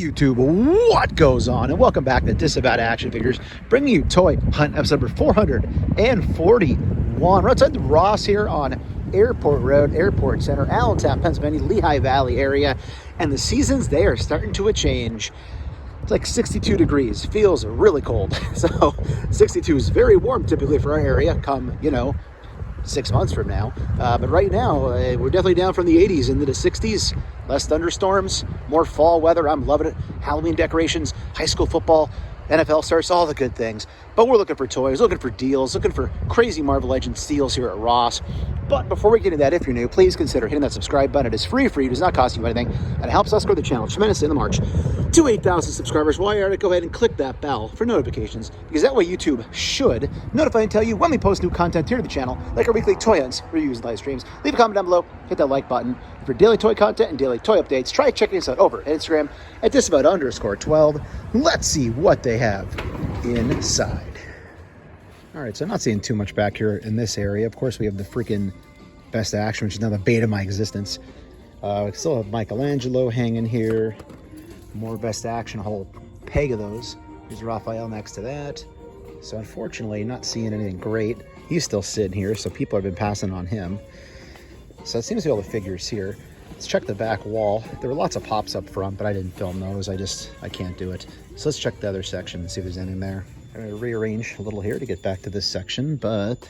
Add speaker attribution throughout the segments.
Speaker 1: YouTube, what goes on? And welcome back to Disavowed Action Figures, bringing you Toy Hunt episode number 441. We're outside the Ross here on Airport Road, Airport Center, Allentown, Pennsylvania, Lehigh Valley area. And the seasons, they are starting to change. It's like 62 degrees, feels really cold. So 62 is very warm typically for our area come, 6 months from now. But right now, we're definitely down from the 80s into the 60s. Less thunderstorms, more fall weather. I'm loving it. Halloween decorations, high school football, NFL starts, all the good things. But we're looking for toys, looking for deals, looking for crazy Marvel Legends deals here at Ross. But before we get into that, if you're new, please consider hitting that subscribe button. It is free, does not cost you anything, and it helps us grow the channel tremendously in the march to 8,000 subscribers. While you're at it, go ahead and click that bell for notifications, because that way YouTube should notify and tell you when we post new content here to the channel, like our weekly toy hunts, reviews, live streams. Leave a comment down below, hit that like button. For daily toy content and daily toy updates, try checking us out over at Instagram at Disavowed_12. Let's see what they have inside. All right, so I'm not seeing too much back here in this area. Of course, we have the freaking Best Action, which is now the bane of my existence. We still have Michelangelo hanging here. More Best Action, a whole peg of those. There's Raphael next to that. So unfortunately, not seeing anything great. He's still sitting here, so people have been passing on him. So that seems to be all the figures here. Let's check the back wall. There were lots of pops up front, but I didn't film those. I can't do it. So let's check the other section and see if there's anything there. I'm gonna rearrange a little here to get back to this section, but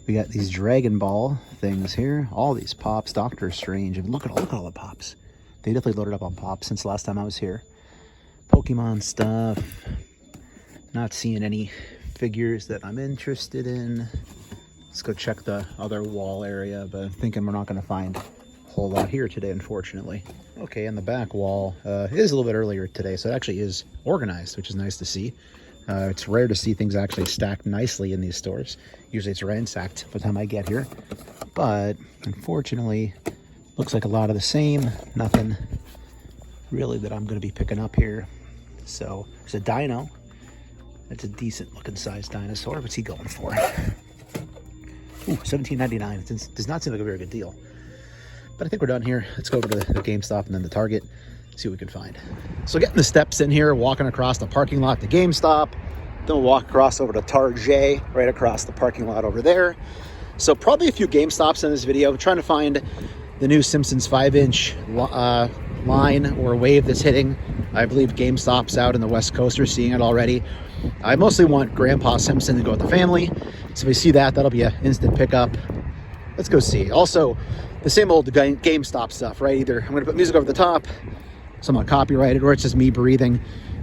Speaker 1: we got these Dragon Ball things here. All these pops, Doctor Strange, and look at all the pops. They definitely loaded up on pops since the last time I was here. Pokemon stuff. Not seeing any figures that I'm interested in. Let's go check the other wall area, but I'm thinking we're not going to find a whole lot here today, unfortunately. Okay, and the back wall is a little bit earlier today, so it actually is organized, which is nice to see. It's rare to see things actually stacked nicely in these stores. Usually it's ransacked by the time I get here. But unfortunately, looks like a lot of the same. Nothing really that I'm going to be picking up here. So there's a dino. That's a decent looking sized dinosaur. What's he going for? Ooh, $17.99. It does not seem like a very good deal. But I think we're done here. Let's go over to the GameStop and then the Target, see what we can find. So getting the steps in here, walking across the parking lot to GameStop. Then we'll walk across over to Target, right across the parking lot over there. So probably a few GameStops in this video. I'm trying to find the new Simpsons 5-inch line or wave that's hitting. I believe GameStop's out in the West Coast are seeing it already. I mostly want Grandpa Simpson to go with the family. So if we see that, that'll be an instant pickup. Let's go see. Also, the same old GameStop stuff, right? Either I'm going to put music over the top, somewhat copyrighted, or it's just me breathing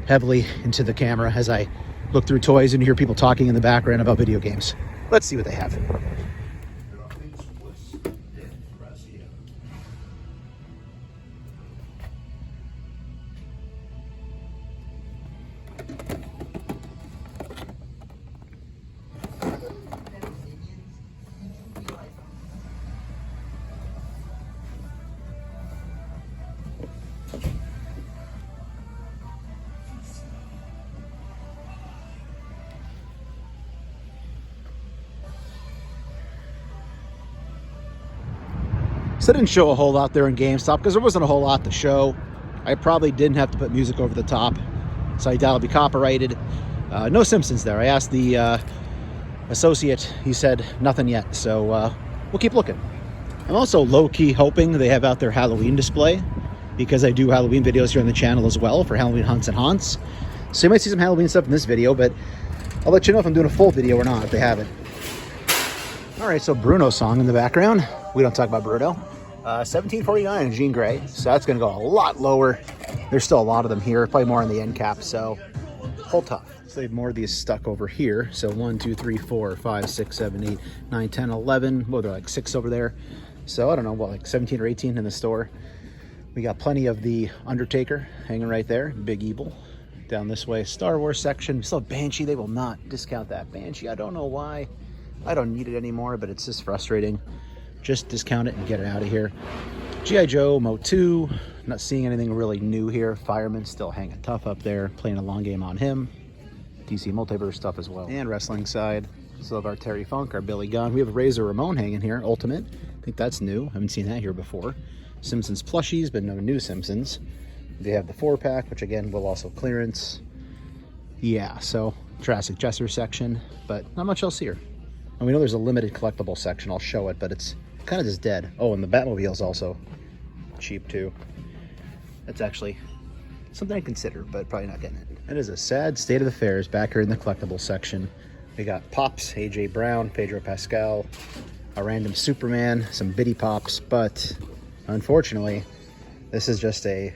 Speaker 1: heavily into the camera as I look through toys and hear people talking in the background about video games. Let's see what they have. So I didn't show a whole lot there in GameStop because there wasn't a whole lot to show. I probably didn't have to put music over the top, so I doubt it'll be copyrighted. No Simpsons there. I asked the associate. He said nothing yet, so we'll keep looking. I'm also low-key hoping they have out their Halloween display because I do Halloween videos here on the channel as well for Halloween hunts and haunts. So you might see some Halloween stuff in this video, but I'll let you know if I'm doing a full video or not if they have it. All right, so Bruno song in the background. We don't talk about Bruno. $17.49 in Jean Grey, so that's going to go a lot lower. There's still a lot of them here, probably more on the end cap, so hold tough. So they have more of these stuck over here. So 1, 2, 3, 4, 5, 6, 7, 8, 9, 10, 11. Well, they're like 6 over there. So I don't know, what, like 17 or 18 in the store. We got plenty of the Undertaker hanging right there, Big Evil. Down this way, Star Wars section. We still have Banshee. They will not discount that Banshee. I don't know why. I don't need it anymore, but it's just frustrating. Just discount it and get it out of here. G.I. Joe, Motu, not seeing anything really new here. Fireman still hanging tough up there, playing a long game on him. DC Multiverse stuff as well. And wrestling side, still have our Terry Funk, our Billy Gunn. We have Razor Ramon hanging here, Ultimate. I think that's new. Haven't seen that here before. Simpsons plushies, but no new Simpsons. They have the 4-pack, which again will also clearance. Yeah, so Jurassic Jester section, but not much else here. And we know there's a limited collectible section. I'll show it, but it's kind of just dead. Oh, and the Batmobile's also cheap too. That's actually something I consider, but probably not getting it. It is a sad state of affairs back here in the collectible section. We got Pops, AJ Brown, Pedro Pascal, a random Superman, some Biddy Pops, but unfortunately, this is just a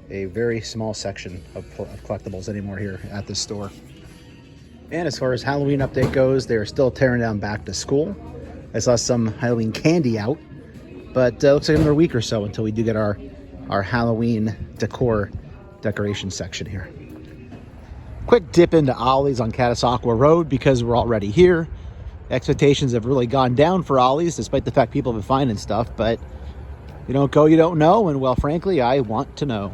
Speaker 1: very small section of collectibles anymore here at this store. And as far as Halloween update goes, they're still tearing down back to school. I saw some Halloween candy out, but looks like another week or so until we do get our Halloween decoration section here. Quick dip into Ollie's on Catasauqua Road because we're already here. Expectations have really gone down for Ollie's despite the fact people have been finding stuff, but you don't go, you don't know, and well, frankly, I want to know.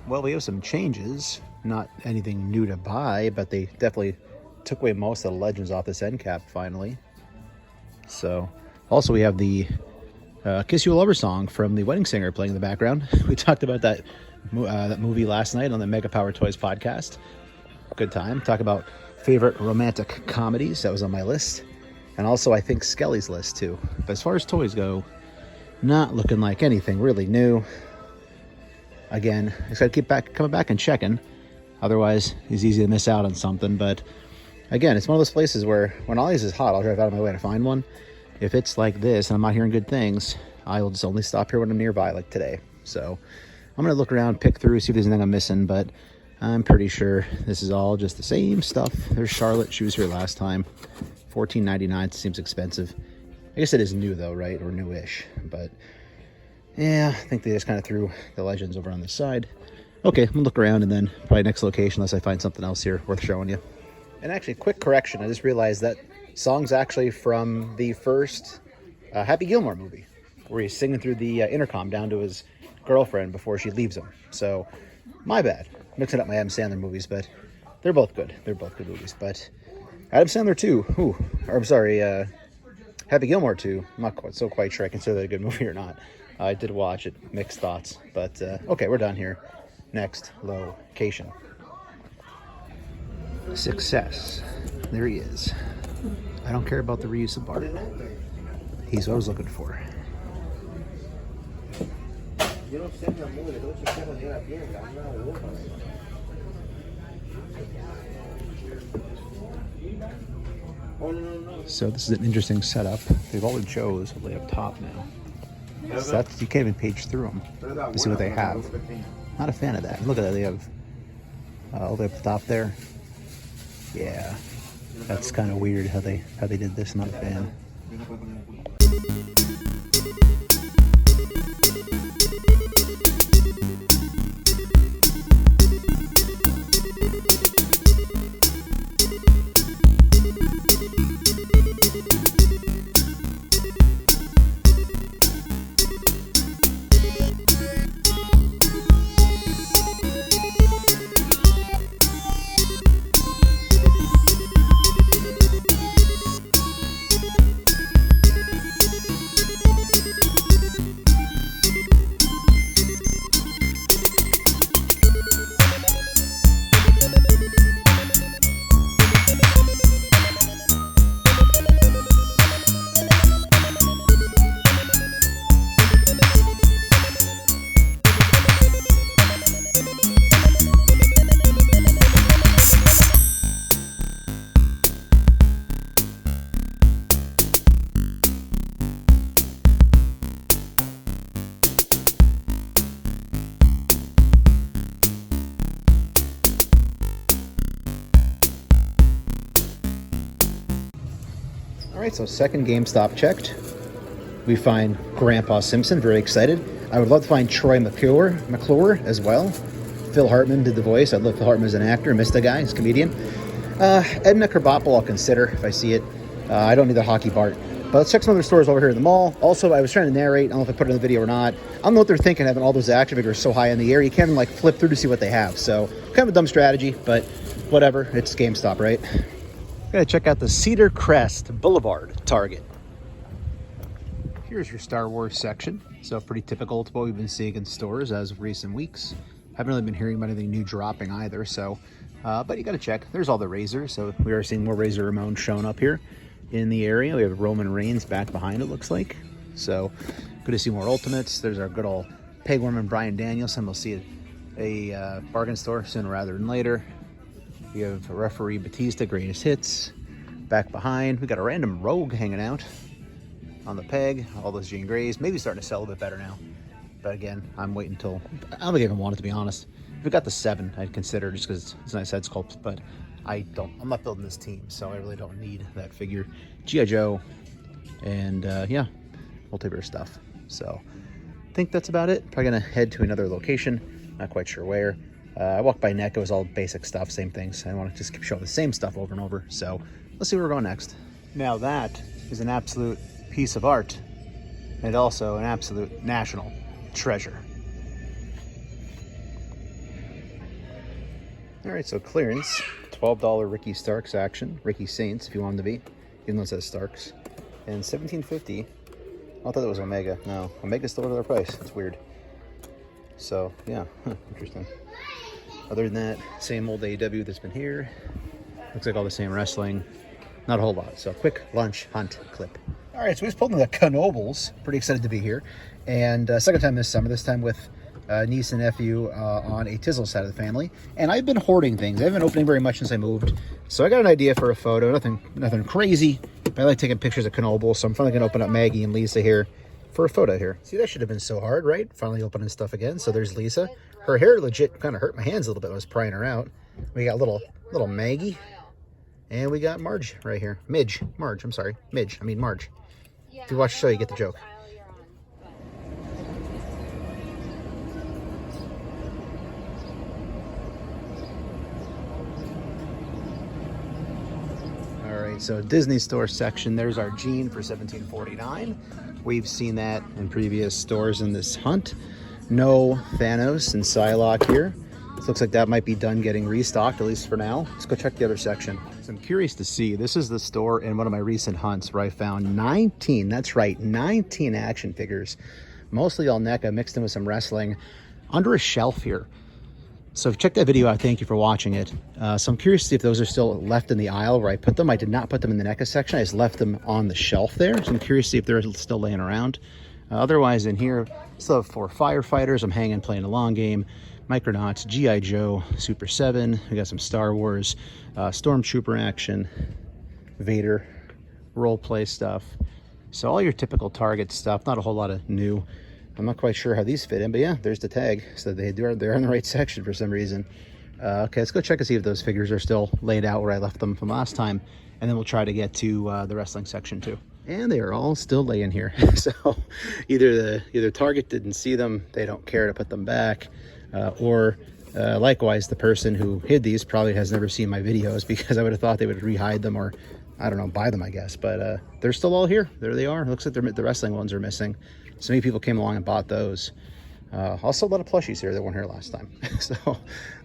Speaker 1: Well, we have some changes. Not anything new to buy, but they definitely took away most of the legends off this end cap finally. So, also we have the Kiss You a Lover song from The Wedding Singer playing in the background. We talked about that movie last night on the Mega Power Toys podcast. Good time. Talk about favorite romantic comedies. That was on my list. And also, I think Skelly's list too. But as far as toys go, not looking like anything really new. Again, I just got to keep coming back and checking. Otherwise, it's easy to miss out on something. But again, it's one of those places where when Ollie's is hot, I'll drive out of my way to find one. If it's like this and I'm not hearing good things, I will just only stop here when I'm nearby, like today. So I'm going to look around, pick through, see if there's anything I'm missing. But I'm pretty sure this is all just the same stuff. There's Charlotte. She was here last time. $14.99 seems expensive. I guess it is new though, right? Or newish. But yeah, I think they just kind of threw the legends over on this side. Okay, I'm gonna look around and then probably next location unless I find something else here worth showing you. And actually, quick correction. I just realized that song's actually from the first Happy Gilmore movie, where he's singing through the intercom down to his girlfriend before she leaves him. So, my bad. Mixing up my Adam Sandler movies, but they're both good. They're both good movies. But Adam Sandler 2, Happy Gilmore 2, I'm not quite sure I consider that a good movie or not. I did watch it, mixed thoughts. But, okay, we're done here. Next location. Success. There he is. I don't care about the reuse of Bart. He's what I was looking for. So this is an interesting setup. They've all the Joes way up top now. So that's, you can't even page through them to see what they have. Not a fan of that. Look at that. They have all the way up the top there. Yeah, that's kind of weird how they did this. Not a fan. All right, so second GameStop checked. We find Grandpa Simpson, very excited. I would love to find Troy McClure as well. Phil Hartman did the voice. I'd love Phil Hartman as an actor. Missed the guy, he's a comedian. Edna Krabappel I'll consider if I see it. I don't need the hockey Bart. But let's check some other stores over here in the mall. Also, I was trying to narrate. I don't know if I put it in the video or not. I don't know what they're thinking, having all those action figures so high in the air. You can't even like flip through to see what they have. So kind of a dumb strategy, but whatever. It's GameStop, right? Gotta check out the Cedar Crest Boulevard Target. Here's your Star Wars section. So pretty typical to what we've been seeing in stores as of recent weeks. Haven't really been hearing about anything new dropping either, so but you got to check. There's all the Razors, so we are seeing more Razor Ramon showing up here in the area. We have Roman Reigns back behind, it looks like. So good to see more Ultimates. There's our good old Pegworm and Bryan Danielson. We'll see a bargain store sooner rather than later. We have Referee Batista, Greatest Hits, back behind. We got a random Rogue hanging out on the peg. All those Jean Greys, maybe starting to sell a bit better now. But again, I'm waiting until, I don't think I even want it, to be honest. If we got the 7, I'd consider, just because it's a nice head sculpt, but I'm not building this team, so I really don't need that figure. G.I. Joe, and yeah, Multiverse stuff. So I think that's about it. Probably gonna head to another location, not quite sure where. I walked by NECA, it was all basic stuff, same things. I want to just keep showing the same stuff over and over, so let's see where we're going next. Now that is an absolute piece of art, and also an absolute national treasure. All right, so clearance, $12 Ricky Starks action, Ricky Saints if you want him to be, even though it says Starks, and $17.50. I thought that was Omega. No, Omega's still at their price. It's weird. So yeah, interesting. Other than that, same old AEW that's been here. Looks like all the same wrestling. Not a whole lot. So quick lunch hunt clip. All right, so we just pulled into the Knoebels. Pretty excited to be here. And second time this summer, this time with niece and nephew on a Tizzle side of the family. And I've been hoarding things. I haven't been opening very much since I moved. So I got an idea for a photo. Nothing crazy, but I like taking pictures of Knoebels. So I'm finally going to open up Maggie and Lisa here for a photo here. See, that should have been so hard, right? Finally opening stuff again. So there's Lisa. Her hair legit kind of hurt my hands a little bit when I was prying her out. We got little Maggie. And we got Marge right here. Marge, I'm sorry. Marge. If you watch the show, you get the joke. All right, so Disney store section. There's our Jean for $17.49. We've seen that in previous stores in this hunt. No Thanos and Psylocke here. This looks like that might be done getting restocked, at least for now. Let's go check the other section. So I'm curious to see. This is the store in one of my recent hunts where I found 19, that's right, 19 action figures. Mostly all NECA, mixed in with some wrestling, under a shelf here. So check that video out. Thank you for watching it. So I'm curious to see if those are still left in the aisle where I put them. I did not put them in the NECA section. I just left them on the shelf there. So I'm curious to see if they're still laying around. Otherwise, in here, still have 4 firefighters. I'm hanging, playing a long game. Micronauts, G.I. Joe, Super 7. We got some Star Wars, Stormtrooper action, Vader, role play stuff. So all your typical Target stuff, not a whole lot of new. I'm not quite sure how these fit in, but yeah, there's the tag. So they're in the right section for some reason. Okay, let's go check and see if those figures are still laid out where I left them from last time. And then we'll try to get to the wrestling section too. And they are all still laying here. So either Target didn't see them, they don't care to put them back, or likewise, the person who hid these probably has never seen my videos, because I would have thought they would rehide them, or I don't know, buy them, I guess. But they're still all here. There they are. Looks like the wrestling ones are missing. So many people came along and bought those. Also a lot of plushies here that weren't here last time. So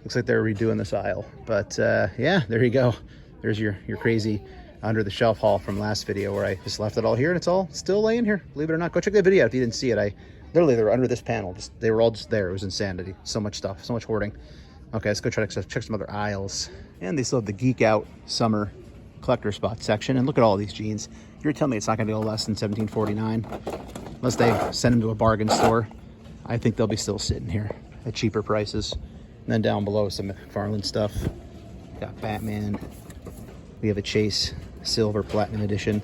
Speaker 1: looks like they're redoing this aisle. But yeah, there you go. There's your crazy under the shelf haul from last video, where I just left it all here and it's all still laying here. Believe it or not, go check that video out if you didn't see it. They were under this panel. They were all just there. It was insanity. So much stuff, so much hoarding. Okay, let's go try to check some other aisles. And they still have the Geek Out Summer Collector Spot section. And look at all these jeans. You're telling me it's not going to go less than $17.49, unless they send them to a bargain store. I think they'll be still sitting here at cheaper prices. And then down below, some McFarlane stuff. Got Batman. We have a Chase Silver Platinum Edition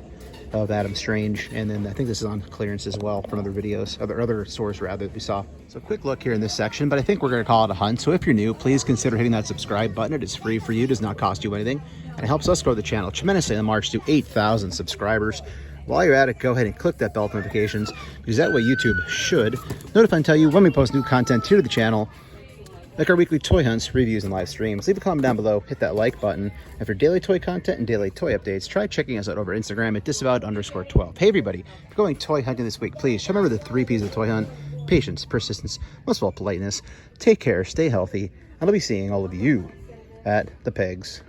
Speaker 1: of Adam Strange, and then I think this is on clearance as well from other videos, other stores rather, that we saw. So a quick look here in this section, but I think we're going to call it a hunt. So if you're new, please consider hitting that subscribe button. It is free for you, does not cost you anything, and it helps us grow the channel tremendously on the march to 8,000 subscribers. While you're at it, go ahead and click that bell notifications, because that way YouTube should notify and tell you when we post new content here to the channel, like our weekly toy hunts, reviews, and live streams. Leave a comment down below, hit that like button. And for daily toy content and daily toy updates, try checking us out over Instagram at Disavowed_12. Hey everybody, if you're going toy hunting this week, please remember the 3 P's of the toy hunt: patience, persistence, most of all politeness. Take care, stay healthy, and I'll be seeing all of you at the pegs.